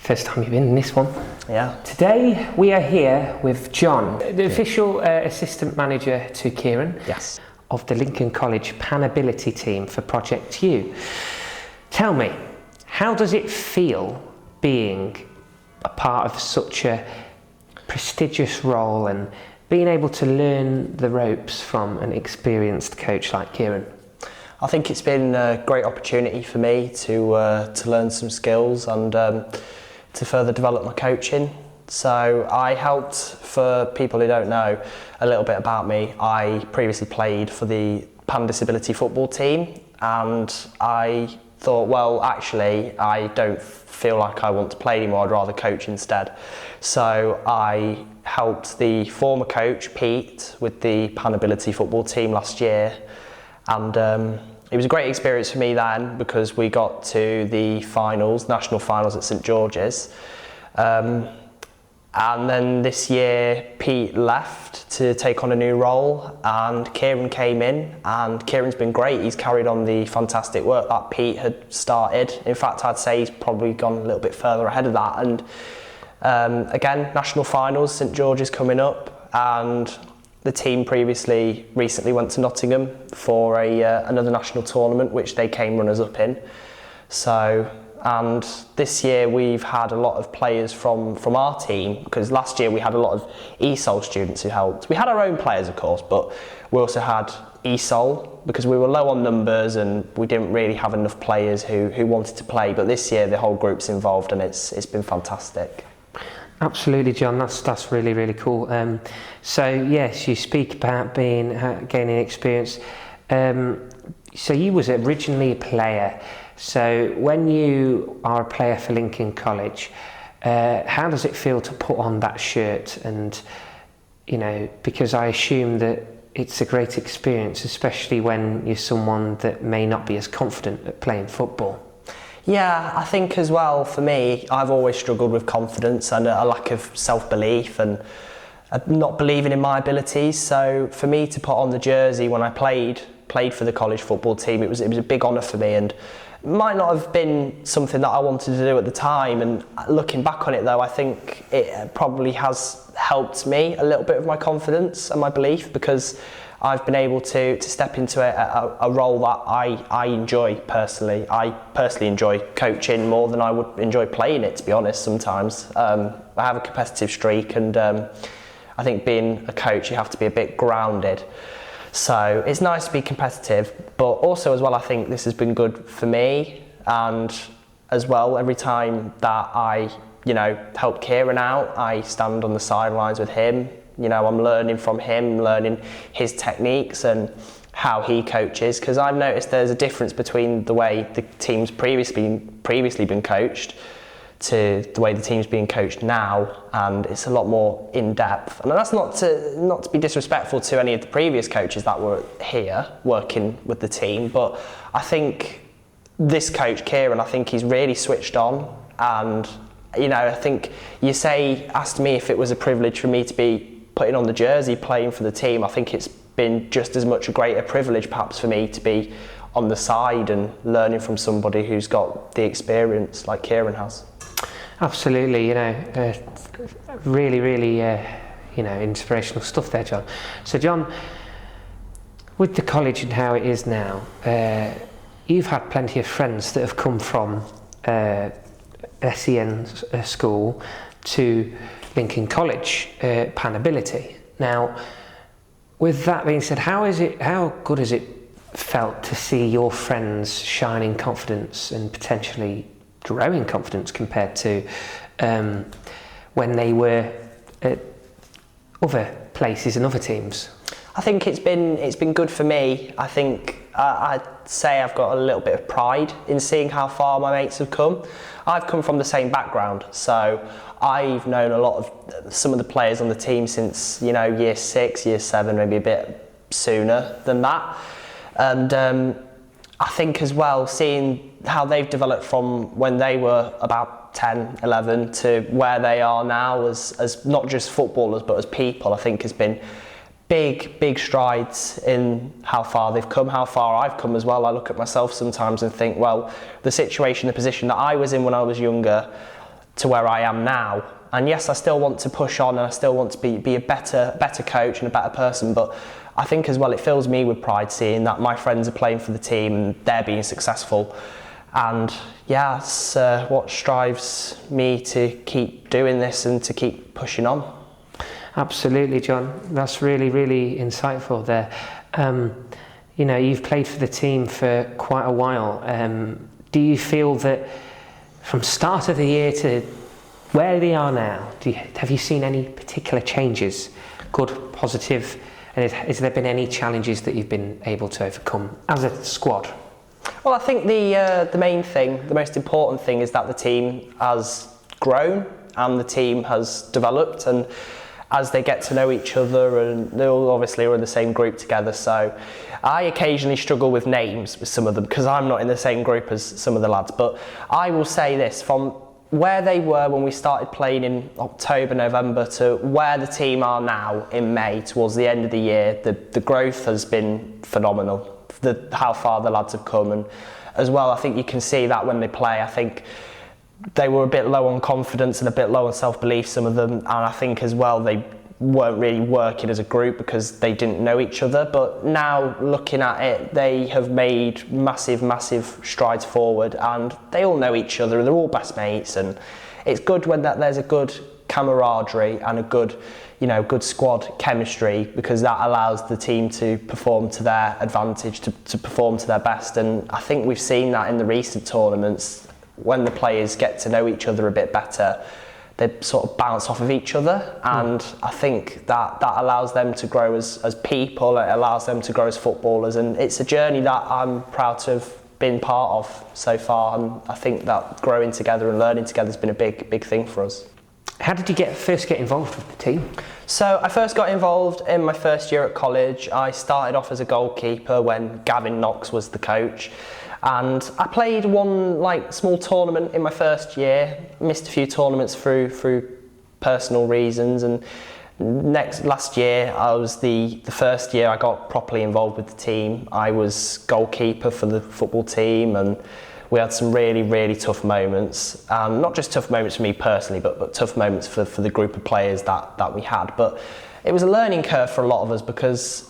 First time you've been in this one. Yeah. Today we are here with John, the official assistant manager to Kieran. Yes. Of the Lincoln College Panability team for Project U. Tell me, how does it feel being a part of such a prestigious role and being able to learn the ropes from an experienced coach like Kieran? I think it's been a great opportunity for me to learn some skills and to further develop my coaching. So I helped, for people who don't know a little bit about me, I previously played for the Pan Disability football team, and I thought, well, actually, I don't feel like I want to play anymore, I'd rather coach instead. So I helped the former coach, Pete, with the Panability football team last year, and it was a great experience for me then because we got to the finals, national finals at St George's. And then this year, Pete left to take on a new role and Kieran came in, and Kieran's been great. He's carried on the fantastic work that Pete had started. In fact, I'd say he's probably gone a little bit further ahead of that. And again, national finals, St George's coming up, and the team recently went to Nottingham for another national tournament, which they came runners-up in. So, and this year we've had a lot of players from our team, because last year we had a lot of ESOL students who helped. We had our own players, of course, but we also had ESOL because we were low on numbers and we didn't really have enough players who wanted to play. But this year the whole group's involved and it's been fantastic. Absolutely, John. That's really, really cool. So yes, you speak about gaining experience. So you was originally a player. So when you are a player for Lincoln College, how does it feel to put on that shirt? And because I assume that it's a great experience, especially when you're someone that may not be as confident at playing football. Yeah, I think as well, for me, I've always struggled with confidence and a lack of self-belief and not believing in my abilities. So for me to put on the jersey when I played for the college football team, it was a big honour for me, and it might not have been something that I wanted to do at the time. And looking back on it though, I think it probably has helped me a little bit of my confidence and my belief, because I've been able to step into a role that I enjoy personally. I personally enjoy coaching more than I would enjoy playing it, to be honest, sometimes. I have a competitive streak, and I think being a coach, you have to be a bit grounded. So it's nice to be competitive, but also as well, I think this has been good for me. And as well, every time that I, help Kieran out, I stand on the sidelines with him. I'm learning from him, learning his techniques and how he coaches, because I've noticed there's a difference between the way the team's previously been coached to the way the team's being coached now, and it's a lot more in-depth. And that's not to be disrespectful to any of the previous coaches that were here working with the team, but I think this coach, Kieran, I think he's really switched on. And I think asked me if it was a privilege for me to be putting on the jersey, playing for the team. I think it's been just as much a greater privilege perhaps for me to be on the side and learning from somebody who's got the experience like Kieran has. Absolutely, really, really, inspirational stuff there, John. So John, with the college and how it is now, you've had plenty of friends that have come from SEN school to Lincoln College, Panability. Now, with that being said, how good has it felt to see your friends shining confidence and potentially growing confidence compared to when they were at other places and other teams? I think it's been good for me. I think I'd say I've got a little bit of pride in seeing how far my mates have come. I've come from the same background, so I've known some of the players on the team since year 6, year 7, maybe a bit sooner than that. And I think as well, seeing how they've developed from when they were about 10, 11 to where they are now as not just footballers but as people, I think has been big strides in how far they've come, how far I've come as well. I look at myself sometimes and think, well, the position that I was in when I was younger, to where I am now. And yes, I still want to push on, and I still want to be a better coach and a better person, but I think as well it fills me with pride seeing that my friends are playing for the team and they're being successful. And yeah, it's what drives me to keep doing this and to keep pushing on. Absolutely, John. That's really, really insightful there. You know, you've played for the team for quite a while. Do you feel that from start of the year to where they are now, have you seen any particular changes, good, positive, and has there been any challenges that you've been able to overcome as a squad? Well, I think the main thing, the most important thing is that the team has grown and the team has developed, and as they get to know each other, and they all obviously are in the same group together, so I occasionally struggle with names with some of them because I'm not in the same group as some of the lads, but I will say this, from where they were when we started playing in October, November to where the team are now in May towards the end of the year, the growth has been phenomenal. How far the lads have come, and as well I think you can see that when they play. I think they were a bit low on confidence and a bit low on self-belief, some of them, and I think as well they weren't really working as a group because they didn't know each other, but now looking at it they have made massive strides forward and they all know each other and they're all best mates, and it's good when there's a good camaraderie and a good, you know, good squad chemistry, because that allows the team to perform to their advantage, to perform to their best. And I think we've seen that in the recent tournaments, when the players get to know each other a bit better, they sort of bounce off of each other, and I think that allows them to grow as people, it allows them to grow as footballers, and it's a journey that I'm proud to have been part of so far, and I think that growing together and learning together has been a big thing for us. How did you first get involved with the team? So I first got involved in my first year at college. I started off as a goalkeeper when Gavin Knox was the coach, and I played one small tournament in my first year, missed a few tournaments through personal reasons, and last year I was the first year I got properly involved with the team. I was goalkeeper for the football team, and we had some really tough moments, not just tough moments for me personally, but tough moments for the group of players that we had. But it was a learning curve for a lot of us, because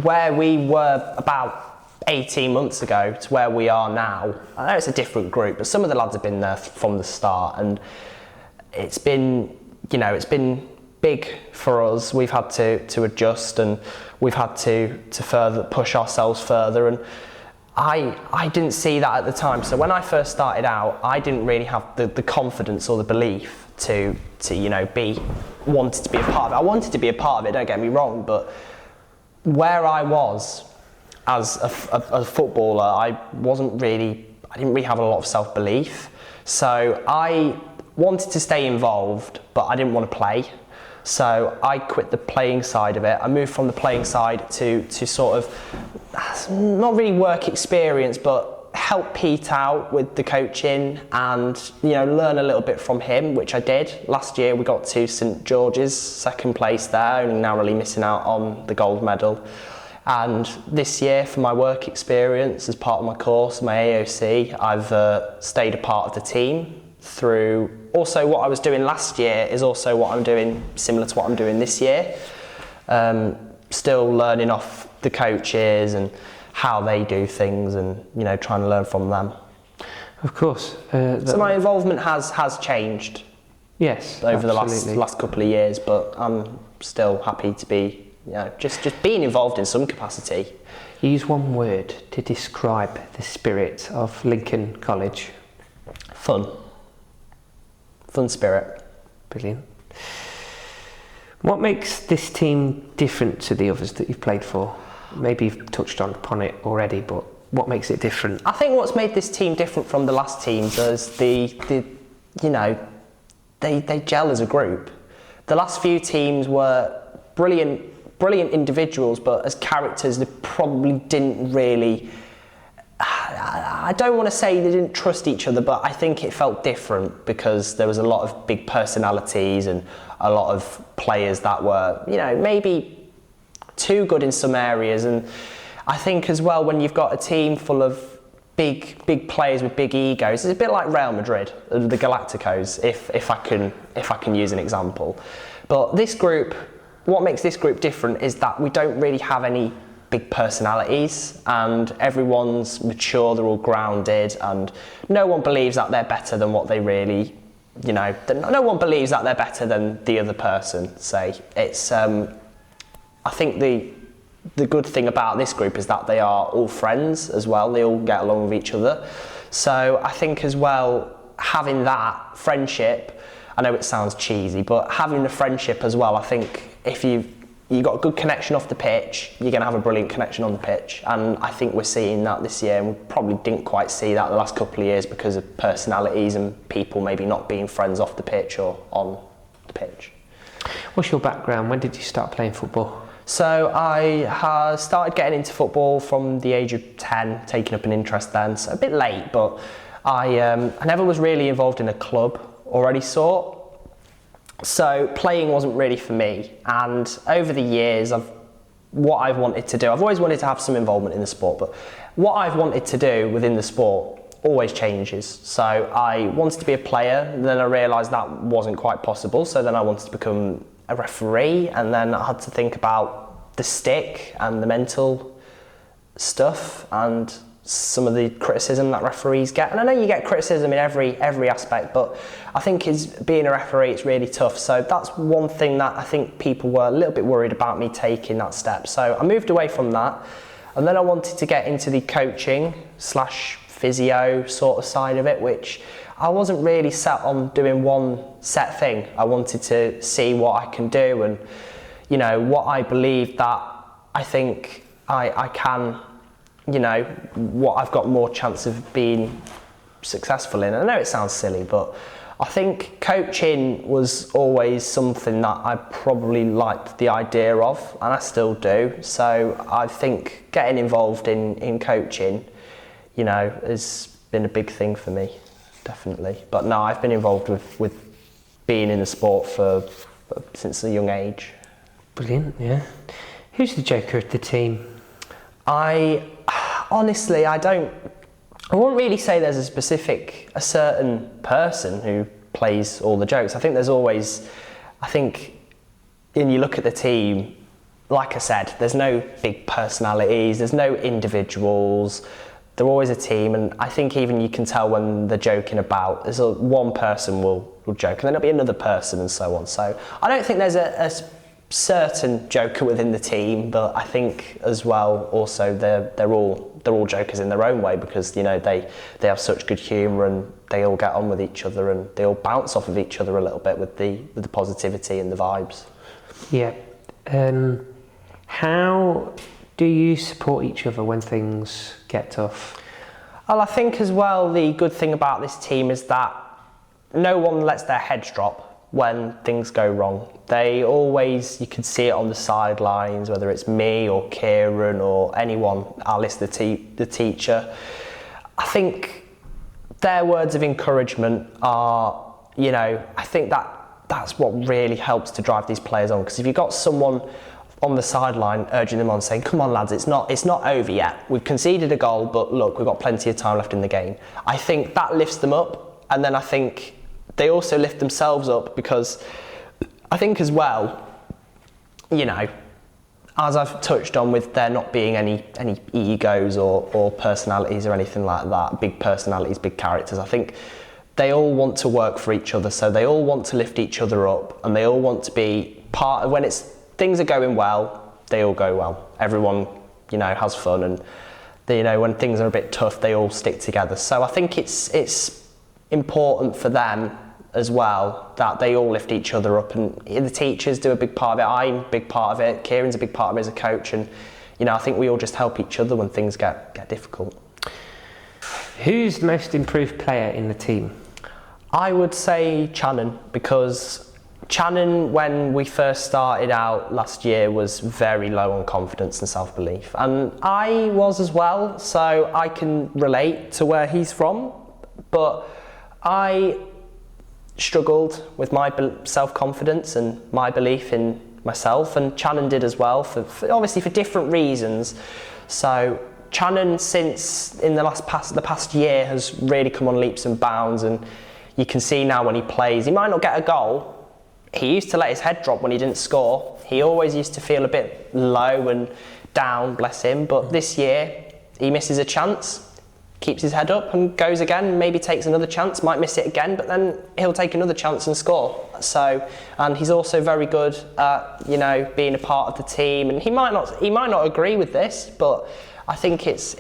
where we were about 18 months ago to where we are now, I know it's a different group, but some of the lads have been there from the start, and it's been big for us. We've had to adjust, and we've had to further push ourselves further, and I didn't see that at the time. So when I first started out, I didn't really have the confidence or the belief to wanted to be a part of it. I wanted to be a part of it, don't get me wrong, but where I was as a footballer, I didn't really have a lot of self-belief. So I wanted to stay involved, but I didn't want to play. So I quit the playing side of it. I moved from the playing side to sort of, not really work experience, but help Pete out with the coaching and, learn a little bit from him, which I did. Last year we got to St George's, second place there, only narrowly missing out on the gold medal. And this year, for my work experience as part of my course, my AOC, I've stayed a part of the team through. Also, what I was doing last year is also what I'm doing, similar to what I'm doing this year. Still learning off the coaches and how they do things, and trying to learn from them. Of course. So my involvement has changed. Yes, over absolutely. the last couple of years, but I'm still happy to be just being involved in some capacity. Use one word to describe the spirit of Lincoln College. Fun spirit. Brilliant. What makes this team different to the others that you've played for? Maybe you've touched upon it already, but what makes it different? I think what's made this team different from the last teams is they gel as a group. The last few teams were brilliant individuals, but as characters they probably didn't really, I don't want to say they didn't trust each other, but I think it felt different because there was a lot of big personalities and a lot of players that were, maybe too good in some areas. And I think as well, when you've got a team full of big players with big egos. It's a bit like Real Madrid, the Galacticos, if I can use an example. But this group, what makes this group different is that we don't really have any big personalities, and everyone's mature, they're all grounded, and no one believes that they're better than what they really, no one believes that they're better than the other person, say. It's, I think the good thing about this group is that they are all friends as well, they all get along with each other. So I think as well, having that friendship, I know it sounds cheesy, but having the friendship as well, I think if you've got a good connection off the pitch, you're going to have a brilliant connection on the pitch. And I think we're seeing that this year, and we probably didn't quite see that the last couple of years because of personalities and people maybe not being friends off the pitch or on the pitch. What's your background? When did you start playing football? So I started getting into football from the age of 10, taking up an interest then, so a bit late, but I never was really involved in a club or any sort. So playing wasn't really for me, and over the years what I've wanted to do, I've always wanted to have some involvement in the sport, but what I've wanted to do within the sport always changes. So I wanted to be a player, and then I realised that wasn't quite possible, so then I wanted to become a referee, and then I had to think about the stick and the mental stuff and some of the criticism that referees get. And I know you get criticism in every aspect, but I think being a referee, it's really tough. So that's one thing that I think people were a little bit worried about me taking that step. So I moved away from that, and then I wanted to get into the coaching / physio sort of side of it, which I wasn't really set on doing one set thing. I wanted to see what I can do, and what I believe that I think I can, what I've got more chance of being successful in. I know it sounds silly, but I think coaching was always something that I probably liked the idea of, and I still do. So I think getting involved in coaching, has been a big thing for me, definitely. But no, I've been involved with being in the sport since a young age. Brilliant, yeah. Who's the joker of the team? Honestly, I won't really say there's a certain person who plays all the jokes. I think when you look at the team, like I said, there's no big personalities, there's no individuals, they're always a team, and I think even you can tell when they're joking about, one person will joke, and then there'll be another person and so on. So I don't think there's a certain joker within the team, but I think as well also they're all jokers in their own way, because they have such good humour, and they all get on with each other, and they all bounce off of each other a little bit with the positivity and the vibes. Yeah. How do you support each other when things get tough? Well, I think as well the good thing about this team is that no one lets their heads drop when things go wrong. They always, you can see it on the sidelines, whether it's me or Kieran or anyone, Alice the teacher. I think their words of encouragement are, I think that's what really helps to drive these players on, because if you've got someone on the sideline urging them on, saying, come on lads, it's not over yet, we've conceded a goal, but look, we've got plenty of time left in the game, I think that lifts them up. And then I think they also lift themselves up, because I think as well, as I've touched on with there not being any egos or personalities or anything like that, big personalities, big characters, I think they all want to work for each other, so they all want to lift each other up, and they all want to be part of, when things are going well, they all go well. Everyone, has fun, and when things are a bit tough, they all stick together. So I think it's important for them as well that they all lift each other up, and the teachers do a big part of it. I'm a big part of it. Kieran's a big part of it as a coach, and I think we all just help each other when things get difficult. Who's the most improved player in the team? I would say Channon, because Channon, when we first started out last year, was very low on confidence and self-belief, and I was as well, so I can relate to where he's from. But I struggled with my self-confidence and my belief in myself, and Channon did as well, for obviously for different reasons. So Channon, since in the past year, has really come on leaps and bounds, and you can see now when he plays, he might not get a goal. He used to let his head drop when he didn't score. He always used to feel a bit low and down, bless him. But this year, he misses a chance, keeps his head up and goes again, maybe takes another chance, might miss it again, but then he'll take another chance and score. So, and he's also very good at, you know, being a part of the team. And he might not agree with this, but I think it's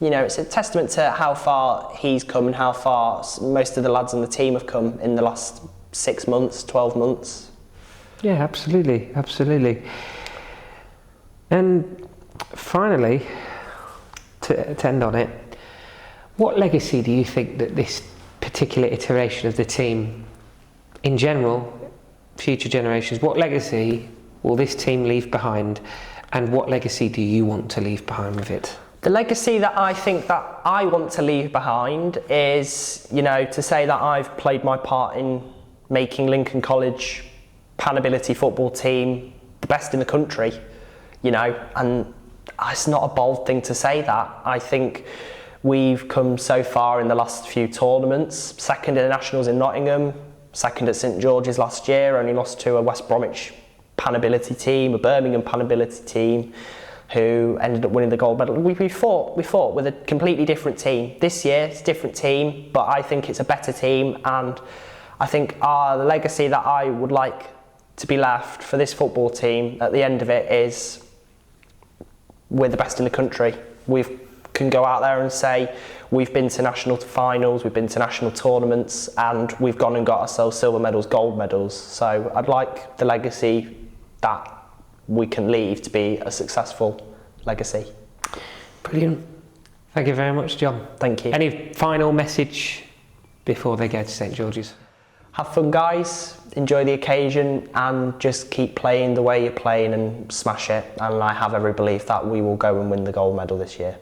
you know, it's a testament to how far he's come and how far most of the lads on the team have come in the last 6 months, 12 months. Yeah, absolutely, absolutely. And finally, to end on it, what legacy do you think that this particular iteration of the team, in general, future generations, what legacy will this team leave behind, and what legacy do you want to leave behind with it? The legacy that I think that I want to leave behind is, you know, to say that I've played my part in making Lincoln College Pan-ability football team the best in the country, you know, and it's not a bold thing to say that. I think we've come so far in the last few tournaments, second in the Nationals in Nottingham, second at St George's last year, only lost to a West Bromwich Pan-ability team, a Birmingham Pan-ability team, who ended up winning the gold medal. We fought with a completely different team. This year, it's a different team, but I think it's a better team, and I think the legacy that I would like to be left for this football team at the end of it is we're the best in the country. We can go out there and say we've been to national finals, we've been to national tournaments, and we've gone and got ourselves silver medals, gold medals. So I'd like the legacy that we can leave to be a successful legacy. Brilliant. Thank you very much, John. Thank you. Any final message before they go to St George's? Have fun, guys. Enjoy the occasion and just keep playing the way you're playing and smash it. And I have every belief that we will go and win the gold medal this year.